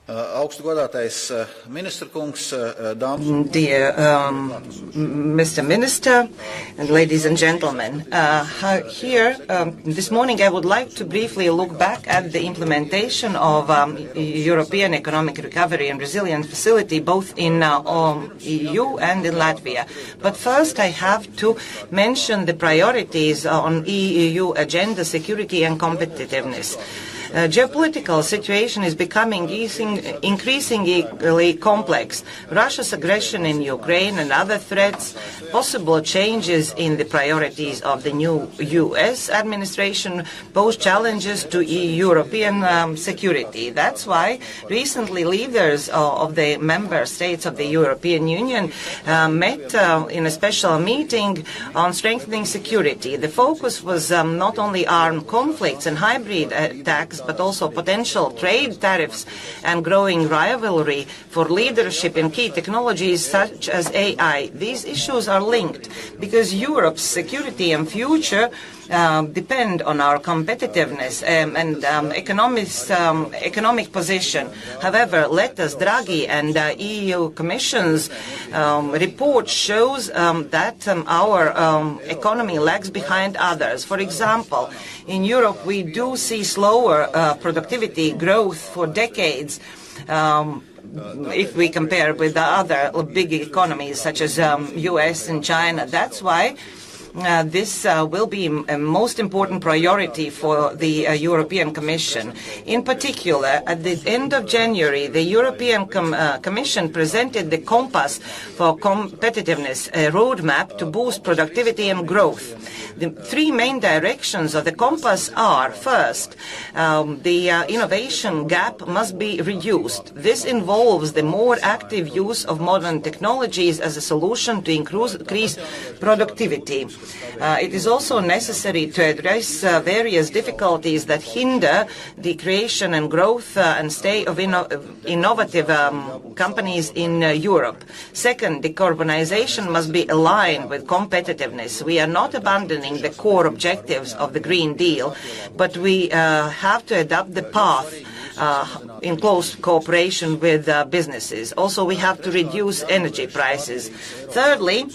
Dear Mr. Minister and ladies and gentlemen, here this morning I would like to briefly look back at the implementation of European Economic Recovery and Resilience Facility both in EU and in Latvia. But first I have to mention the priorities on EU agenda, security and competitiveness. Geopolitical situation is becoming increasingly complex. Russia's aggression in Ukraine and other threats, possible changes in the priorities of the new US administration pose challenges to European security. That's why recently leaders of the member states of the European Union met in a special meeting on strengthening security. The focus was not only armed conflicts and hybrid attacks, but also potential trade tariffs and growing rivalry for leadership in key technologies such as AI. These issues are linked because Europe's security and future depend on our competitiveness and economic position. However, Letters Draghi and EU Commission's report shows that our economy lags behind others. For example, in Europe we do see slower productivity growth for decades if we compare with the other big economies such as US and China. That's why this will be a most important priority for the European Commission. In particular, at the end of January, the European Commission presented the Compass for Competitiveness, a roadmap to boost productivity and growth. The three main directions of the Compass are, first, the innovation gap must be reduced. This involves the more active use of modern technologies as a solution to increase productivity. It is also necessary to address various difficulties that hinder the creation and growth and stay of innovative companies in Europe. Second, decarbonization must be aligned with competitiveness. We are not abandoning the core objectives of the Green Deal, but we have to adapt the path in close cooperation with businesses. Also, we have to reduce energy prices. Thirdly,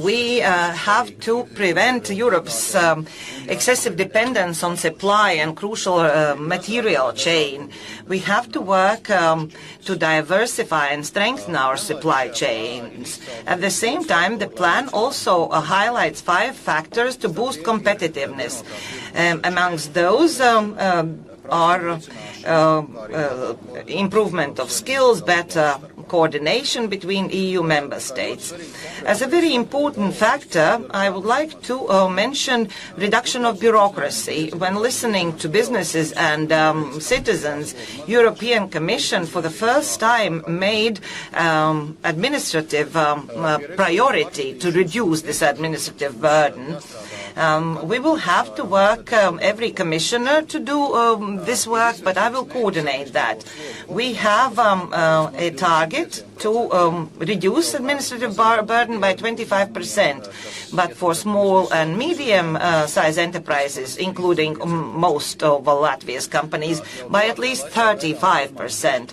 we have to prevent Europe's excessive dependence on supply and crucial material chain. We have to work to diversify and strengthen our supply chains. At the same time, the plan also highlights 5 factors to boost competitiveness. Amongst those are improvement of skills, better coordination between EU member states. As a very important factor, I would like to mention reduction of bureaucracy. When listening to businesses and citizens, European Commission for the first time made administrative priority to reduce this administrative burden. We will have to work, every commissioner, to do this work, but I will coordinate that. We have a target to reduce administrative burden by 25%, but for small and medium-sized enterprises, including most of Latvia's companies, by at least 35%.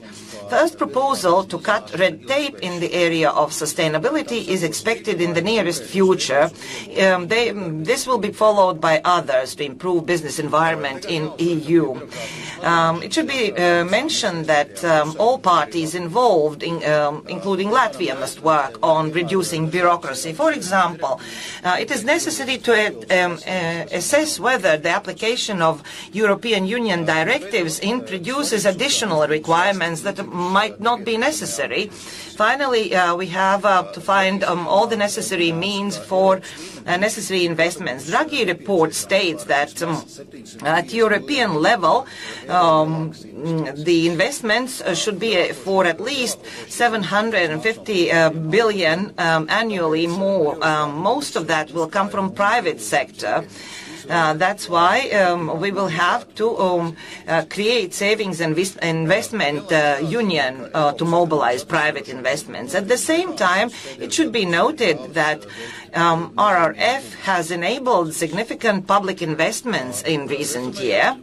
First proposal to cut red tape in the area of sustainability is expected in the nearest future. This will be followed by others to improve business environment in EU. It should be mentioned that all parties involved, including Latvia, must work on reducing bureaucracy. For example, it is necessary to assess whether the application of European Union directives introduces additional requirements that might not be necessary. Finally, we have to find all the necessary means for necessary investments. Draghi report states that at European level, the investments should be for at least 750 billion annually more. Most of that will come from private sector. That's why we will have to create savings and investment union to mobilize private investments. At the same time, it should be noted that RRF has enabled significant public investments in recent years.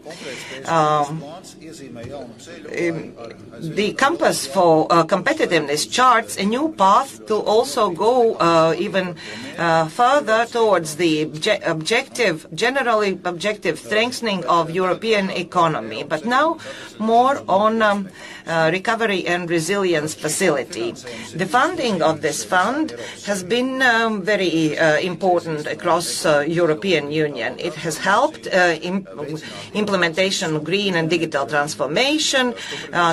The Compass for Competitiveness charts a new path to also go even further towards the generally objective strengthening of European economy. But now more on Recovery and Resilience Facility. The funding of this fund has been very important across European Union. It has helped implementation of green and digital transformation,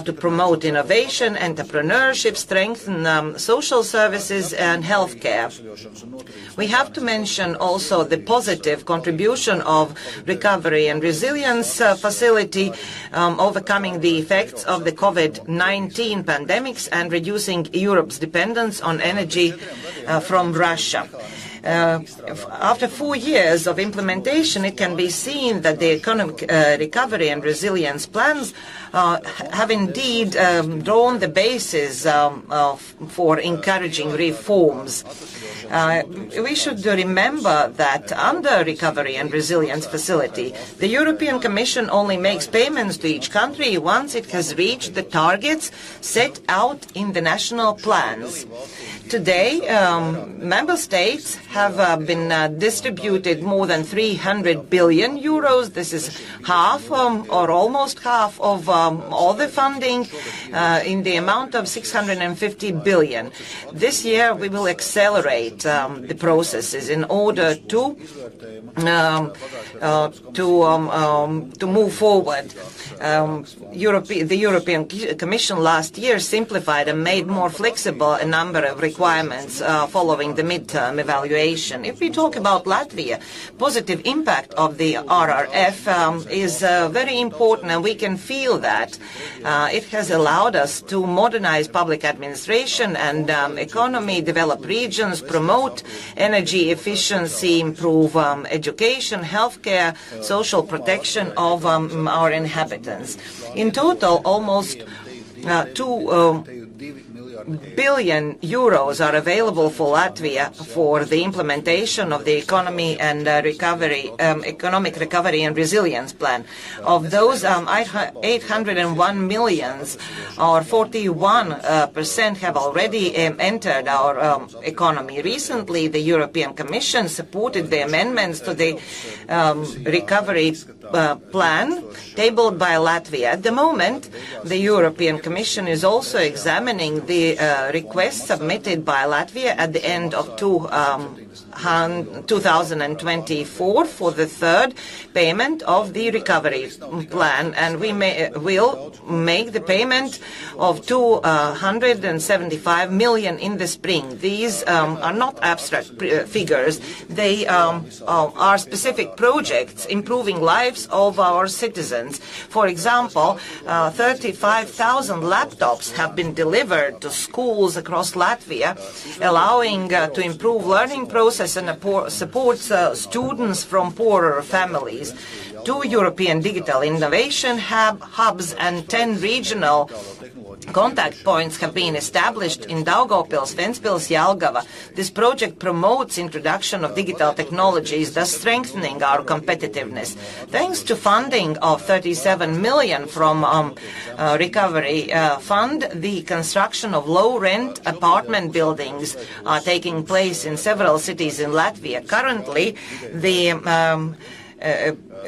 to promote innovation, entrepreneurship, strengthen social services and healthcare. We have to mention also the positive contribution of Recovery and Resilience Facility, overcoming the effects of the COVID-19 pandemics and reducing Europe's dependence on energy from Russia. After 4 years of implementation, it can be seen that the economic recovery and resilience plans have indeed drawn the basis for encouraging reforms. We should remember that under Recovery and Resilience Facility, the European Commission only makes payments to each country once it has reached the targets set out in the national plans. Today, member states have been distributed more than 300 billion euros. This is half or almost half of all the funding in the amount of 650 billion. This year we will accelerate the processes in order to move forward. The European Commission last year simplified and made more flexible a number of requirements following the midterm evaluation. If we talk about Latvia, positive impact of the RRF is very important, and we can feel that. It has allowed us to modernize public administration and economy, develop regions, promote energy efficiency, improve education, healthcare, social protection of our inhabitants. In total, almost 2 billion euros are available for Latvia for the implementation of the economic recovery and resilience plan. Of those, 801 millions, or 41%, have already entered our economy. Recently, the European Commission supported the amendments to the recovery plan tabled by Latvia. At the moment, the European Commission is also examining the request submitted by Latvia at the end of 2024 for the third payment of the recovery plan, and we will make the payment of 275 million in the spring. These are not abstract figures. They are specific projects improving lives of our citizens. For example, 35,000 laptops have been delivered to schools across Latvia, allowing to improve learning process and supports students from poorer families. 2 European digital innovation hubs and 10 regional contact points have been established in Daugavpils, Ventspils, Jelgava. This project promotes introduction of digital technologies, thus strengthening our competitiveness. Thanks to funding of 37 million from Recovery Fund, the construction of low-rent apartment buildings are taking place in several cities in Latvia. Currently,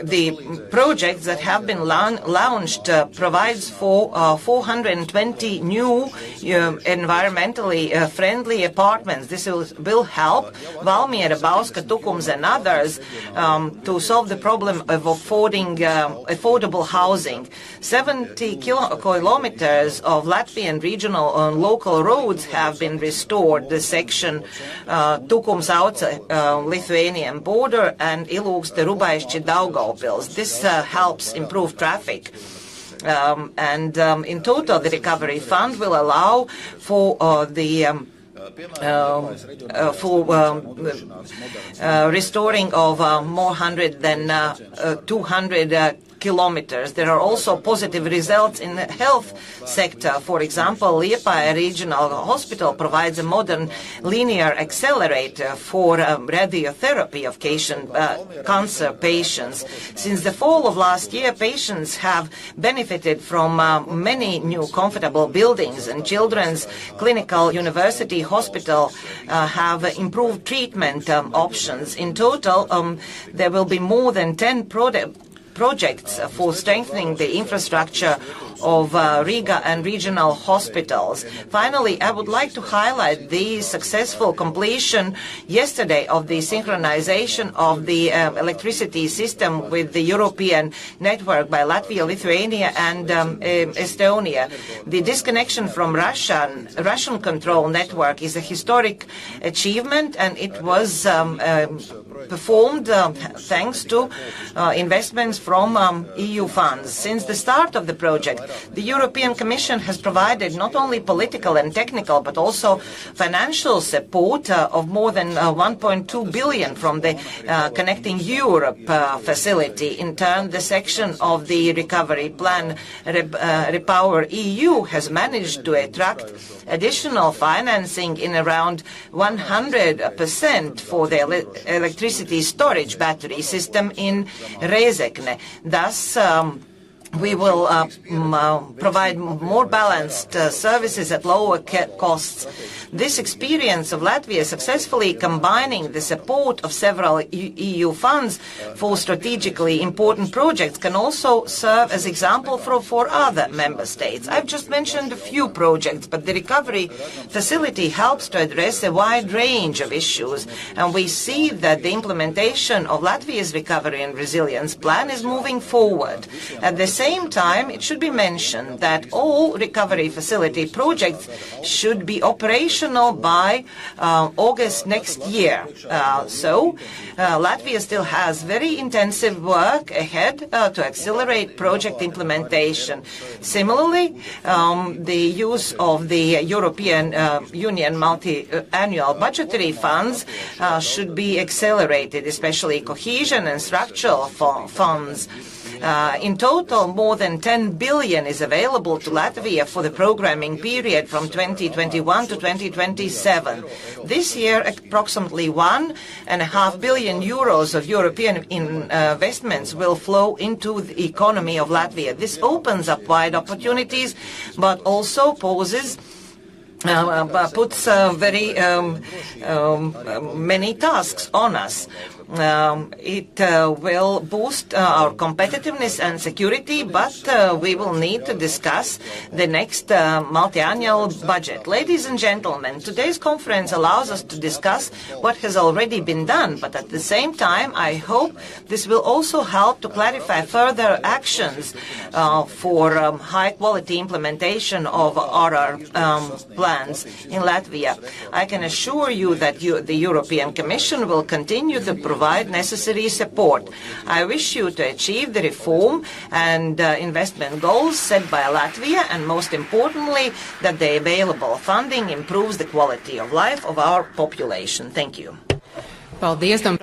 the projects that have been launched provides for 420 new environmentally friendly apartments. This will help Valmiera, Bauska, Tukums and others to solve the problem of affording affordable housing. 70 kilometers of Latvian regional and local roads have been restored. The section Tukums outside Lithuanian border and Ilūkste, Rubaišķi, Daugavpils. This helps improve traffic. In total, the Recovery Fund will allow for restoring of more than 200 kilometers. There are also positive results in the health sector. For example, Liepāja Regional Hospital provides a modern linear accelerator for radiotherapy of cancer patients. Since the fall of last year, patients have benefited from many new comfortable buildings, and Children's Clinical University Hospital have improved treatment options. In total, there will be more than 10 projects for strengthening the infrastructure of Riga and regional hospitals. Finally, I would like to highlight the successful completion yesterday of the synchronization of the electricity system with the European network by Latvia, Lithuania and Estonia. The disconnection from Russian control network is a historic achievement, and it was performed thanks to investments from EU funds. Since the start of the project, the European Commission has provided not only political and technical but also financial support of more than 1.2 billion from the Connecting Europe facility. In turn, the section of the recovery plan Repower EU has managed to attract additional financing in around 100% for the electricity storage battery system in Rezekne. Thus, we will provide more balanced services at lower costs. This experience of Latvia successfully combining the support of several EU funds for strategically important projects can also serve as example for other member states. I've just mentioned a few projects, but the recovery facility helps to address a wide range of issues, and we see that the implementation of Latvia's recovery and resilience plan is moving forward. At the same time, it should be mentioned that all recovery facility projects should be operational by August next year. So Latvia still has very intensive work ahead to accelerate project implementation. Similarly, the use of the European Union multi-annual budgetary funds should be accelerated, especially cohesion and structural funds. In total, more than 10 billion is available to Latvia for the programming period from 2021 to 2027. This year, approximately 1.5 billion euros of European investments will flow into the economy of Latvia. This opens up wide opportunities, but also puts very many tasks on us. It will boost our competitiveness and security, but we will need to discuss the next multi-annual budget. Ladies and gentlemen, today's conference allows us to discuss what has already been done, but at the same time, I hope this will also help to clarify further actions for high-quality implementation of our plans in Latvia. I can assure you that the European Commission will continue to provide necessary support. I wish you to achieve the reform and investment goals set by Latvia, and most importantly, that the available funding improves the quality of life of our population. Thank you. Valdis Dombrovskis.